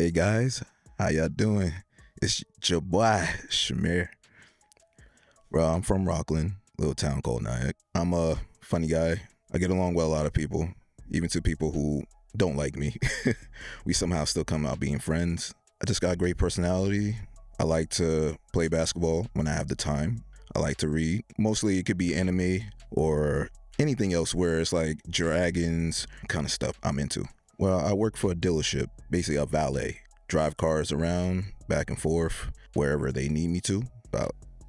Hey guys, how y'all doing? It's your boy, Shamir. Bro, I'm from Rockland, little town called Nyack. I'm a funny guy. I get along with a lot of people, even to people who don't like me. We somehow still come out being friends. I just got a great personality. I like to play basketball when I have the time. I like to read. Mostly it could be anime or anything else where it's like dragons kind of stuff I'm into. Well, I work for a dealership, basically a valet. Drive cars around, back and forth, wherever they need me to.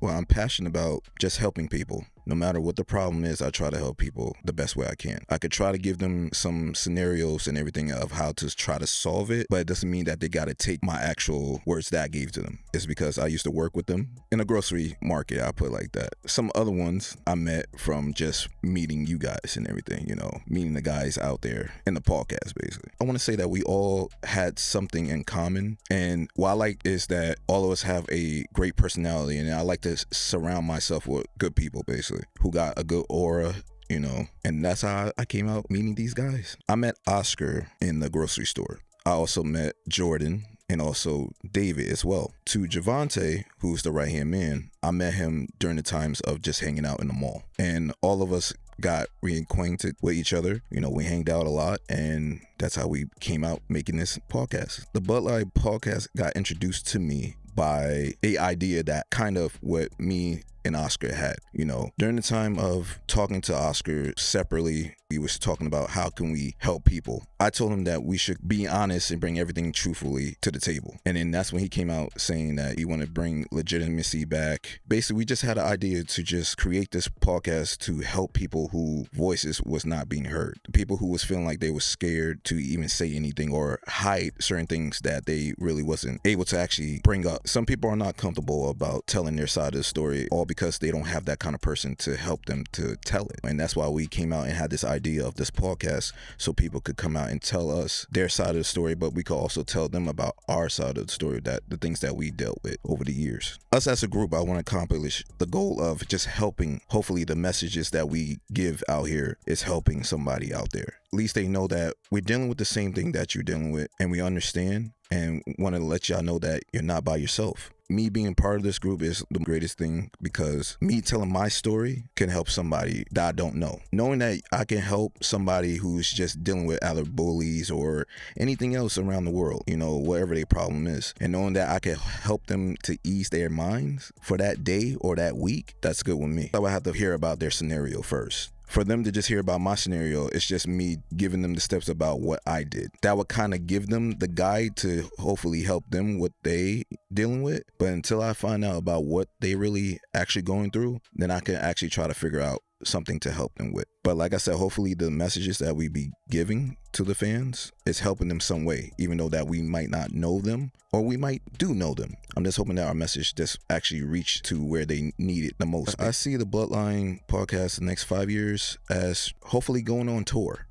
I'm passionate about just helping people. No matter what the problem is, I try to help people the best way I can. I could try to give them some scenarios and everything of how to try to solve it, but it doesn't mean that they got to take my actual words that I gave to them. It's because I used to work with them in a grocery market, I put it like that. Some other ones I met from just meeting you guys and everything, meeting the guys out there in the podcast, basically. I want to say that we all had something in common, and what I like is that all of us have a great personality, and I like to surround myself with good people, basically, who got a good aura, and that's how I came out meeting these guys. I met Oscar in the grocery store. I also met Jordan and also David as well. To Javante, who's the right-hand man, I met him during the times of just hanging out in the mall. And all of us got reacquainted with each other. We hanged out a lot, and that's how we came out making this podcast. The Bloodline Podcast got introduced to me by a idea that kind of what me and Oscar had. During the time of talking to Oscar separately, we was talking about how can we help people. I told him that we should be honest and bring everything truthfully to the table. And then that's when he came out saying that he wanted to bring legitimacy back. Basically, we just had an idea to just create this podcast to help people who voices was not being heard. The people who was feeling like they was scared to even say anything or hide certain things that they really wasn't able to actually bring up. Some people are not comfortable about telling their side of the story, all because they don't have that kind of person to help them to tell it. And that's why we came out and had this idea of this podcast, so people could come out and tell us their side of the story, but we could also tell them about our side of the story, that the things that we dealt with over the years. Us as a group, I want to accomplish the goal of just helping. Hopefully the messages that we give out here is helping somebody out there. At least they know that we're dealing with the same thing that you're dealing with, and we understand and want to let y'all know that you're not by yourself. Me being part of this group is the greatest thing, because me telling my story can help somebody that I don't know. Knowing that I can help somebody who's just dealing with either bullies or anything else around the world, whatever their problem is, and knowing that I can help them to ease their minds for that day or that week, that's good with me. I would have to hear about their scenario first. For them to just hear about my scenario, it's just me giving them the steps about what I did. That would kind of give them the guide to hopefully help them what they dealing with. But until I find out about what they really actually going through, then I can actually try to figure out something to help them with. But like I said, hopefully the messages that we be giving to the fans is helping them some way, even though that we might not know them or we might do know them. I'm just hoping that our message just actually reach to where they need it the most. I see the Bloodline Podcast the next 5 years as hopefully going on tour,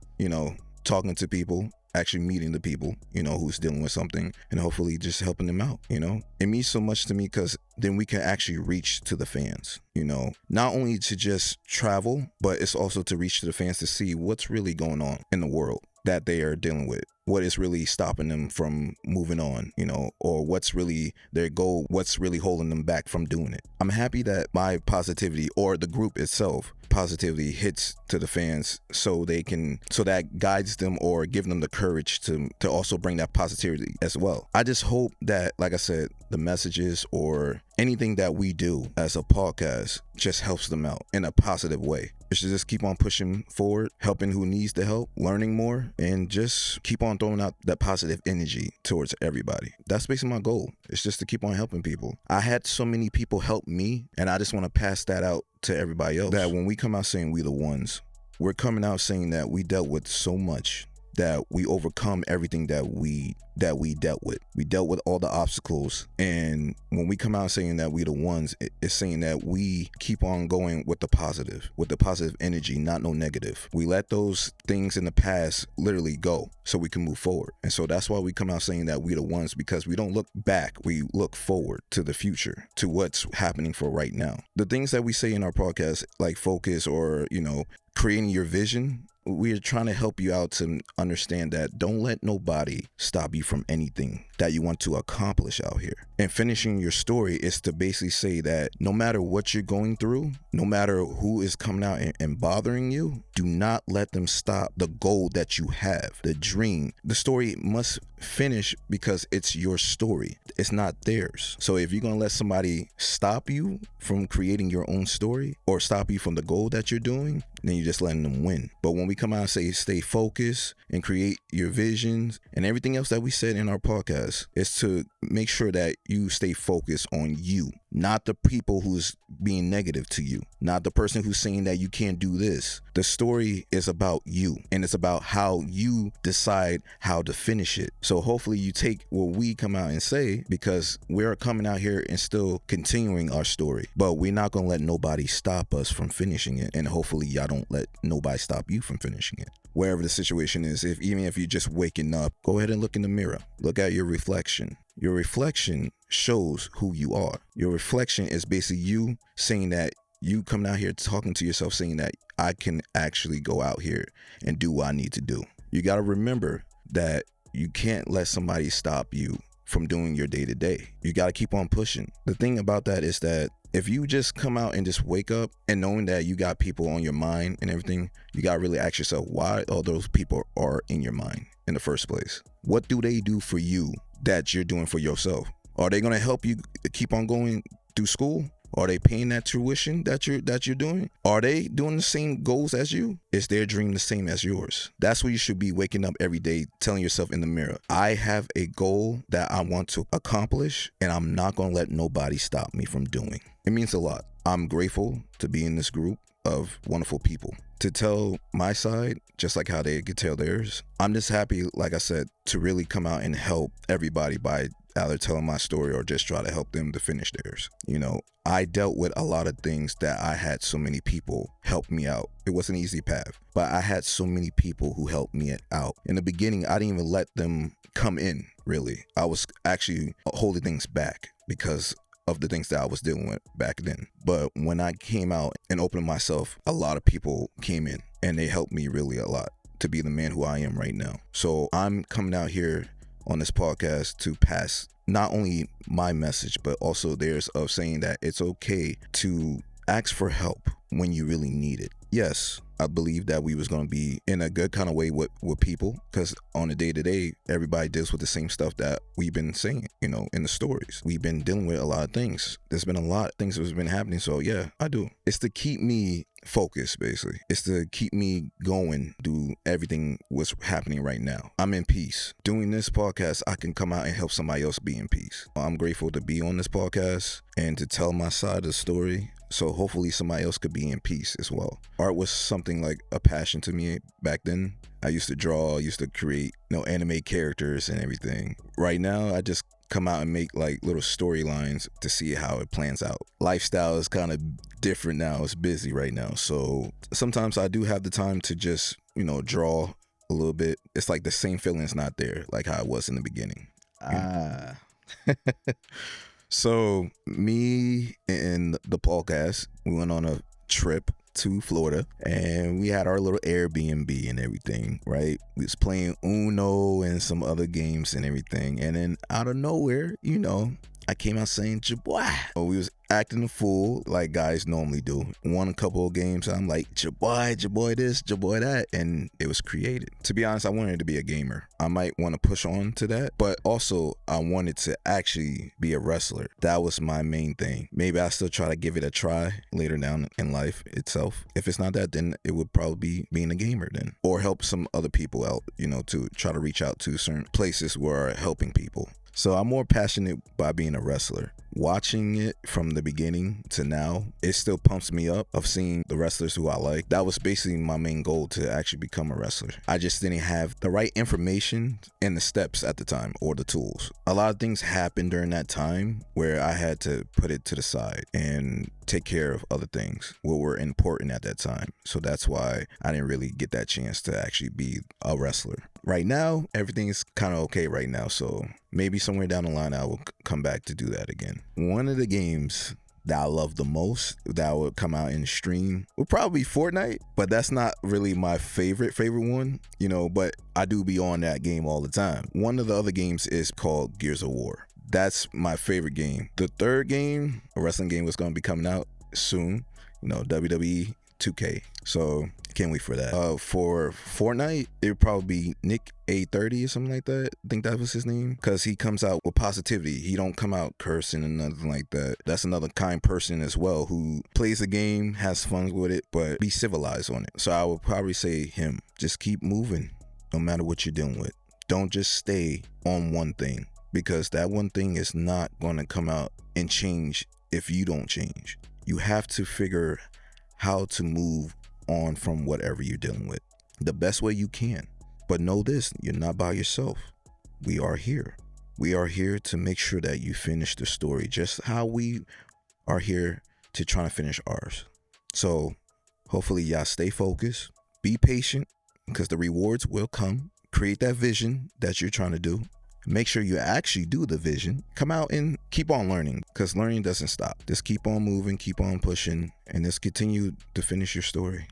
talking to people, actually meeting the people, who's dealing with something, and hopefully just helping them out, It means so much to me because then we can actually reach to the fans, not only to just travel, but it's also to reach to the fans to see what's really going on in the world that they are dealing with. What is really stopping them from moving on, or what's really their goal, what's really holding them back from doing it. I'm happy that my positivity, or the group itself, positivity hits to the fans so that guides them or give them the courage to also bring that positivity as well. I just hope that, like I said, the messages or anything that we do as a podcast just helps them out in a positive way. We should just keep on pushing forward, helping who needs the help, learning more, and just keep on throwing out that positive energy towards everybody. That's basically my goal. It's just to keep on helping people. I had so many people help me, and I just want to pass that out to everybody else. That when we come out saying we the ones, we're coming out saying that we dealt with so much, that we overcome everything that we dealt with. We dealt with all the obstacles, and when we come out saying that we the ones, it's saying that we keep on going with the positive energy, not no negative. We let those things in the past literally go so we can move forward. And so that's why we come out saying that we the ones, because we don't look back, we look forward to the future, to what's happening for right now. The things that we say in our podcast, like focus or creating your vision, we're trying to help you out to understand that don't let nobody stop you from anything that you want to accomplish out here. And finishing your story is to basically say that no matter what you're going through, no matter who is coming out and bothering you, do not let them stop the goal that you have, the dream. The story must finish because it's your story. It's not theirs. So if you're going to let somebody stop you from creating your own story or stop you from the goal that you're doing, then you're just letting them win. But when we come out and say stay focused and create your visions and everything else that we said in our podcast, is to make sure that you stay focused on you, not the people who's being negative to you, not the person who's saying that you can't do this. The story is about you, and it's about how you decide how to finish it. So hopefully you take what we come out and say, because we're coming out here and still continuing our story, but we're not going to let nobody stop us from finishing it. And hopefully y'all don't let nobody stop you from finishing it. Wherever the situation is, even if you're just waking up, go ahead and look in the mirror. Look at your reflection. Your reflection shows who you are. Your reflection is basically you saying that you coming out here talking to yourself, saying that I can actually go out here and do what I need to do. You got to remember that you can't let somebody stop you from doing your day to day. You got to keep on pushing. The thing about that is that if you just come out and just wake up and knowing that you got people on your mind and everything, you got to really ask yourself why all those people are in your mind in the first place. What do they do for you that you're doing for yourself? Are they going to help you keep on going through school? Are they paying that tuition that you're doing? Are they doing the same goals as you? Is their dream the same as yours? That's what you should be waking up every day telling yourself in the mirror. I have a goal that I want to accomplish, and I'm not going to let nobody stop me from doing. It means a lot. I'm grateful to be in this group of wonderful people, to tell my side just like how they could tell theirs. I'm just happy, like I said, to really come out and help everybody by either telling my story or just try to help them to finish theirs. You know, I dealt with a lot of things that I had so many people help me out. It was an easy path, but I had so many people who helped me out. In the beginning, I didn't even let them come in, really. I was actually holding things back because of the things that I was dealing with back then. But when I came out and opened myself, a lot of people came in and they helped me really a lot to be the man who I am right now. So I'm coming out here on this podcast to pass not only my message, but also theirs, of saying that it's okay to ask for help when you really need it. Yes, I believe that we was going to be in a good kind of way with people, because on a day-to-day, everybody deals with the same stuff that we've been saying, you know, in the stories. We've been dealing with a lot of things. There's been a lot of things that's been happening. So yeah, I do. It's to keep me focused, basically. It's to keep me going, do everything what's happening right now. I'm in peace. Doing this podcast, I can come out and help somebody else be in peace. I'm grateful to be on this podcast and to tell my side of the story. So hopefully somebody else could be in peace as well. Art was something like a passion to me back then. I used to draw, I used to create, you know, animate characters and everything. Right now, I just come out and make like little storylines to see how it plans out. Lifestyle is kind of different now. It's busy right now. So sometimes I do have the time to just, you know, draw a little bit. It's like the same feeling's not there like how it was in the beginning. So me and the podcast, we went on a trip to Florida and we had our little Airbnb and everything, right? We was playing Uno and some other games and everything. And then out of nowhere, you know, I came out saying, Chee Boii. Oh, we was acting a fool like guys normally do. Won a couple of games. I'm like, Chee Boii this, Chee Boii that. And it was created. To be honest, I wanted to be a gamer. I might want to push on to that. But also, I wanted to actually be a wrestler. That was my main thing. Maybe I still try to give it a try later down in life itself. If it's not that, then it would probably be being a gamer then. Or help some other people out, you know, to try to reach out to certain places where are helping people. So I'm more passionate by being a wrestler. Watching it from the beginning to now, it still pumps me up of seeing the wrestlers who I like. That was basically my main goal, to actually become a wrestler. I just didn't have the right information and the steps at the time, or the tools. A lot of things happened during that time where I had to put it to the side and take care of other things what were important at that time. So that's why I didn't really get that chance to actually be a wrestler. Right now, everything is kind of okay right now. So maybe somewhere down the line, I will come back to do that again. One of the games that I love the most that would come out in stream would probably be Fortnite, but that's not really my favorite one, you know, but I do be on that game all the time. One of the other games is called Gears of War. That's my favorite game. The third game, a wrestling game, was going to be coming out soon, you know, WWE 2K. So can't wait for that. For Fortnite, it would probably be Nick A30 or something like that. I think that was his name, because he comes out with positivity. He don't come out cursing and nothing like that. That's another kind person as well, who plays the game, has fun with it, but be civilized on it. So I would probably say him. Just keep moving no matter what you're dealing with. Don't just stay on one thing, because that one thing is not going to come out and change if you don't change. You have to figure how to move on from whatever you're dealing with the best way you can. But know this, you're not by yourself. We are here. We are here to make sure that you finish the story, just how we are here to try to finish ours. So hopefully y'all stay focused, be patient, because the rewards will come. Create that vision that you're trying to do. Make sure you actually do the vision. Come out and keep on learning, because learning doesn't stop. Just keep on moving, keep on pushing, and just continue to finish your story.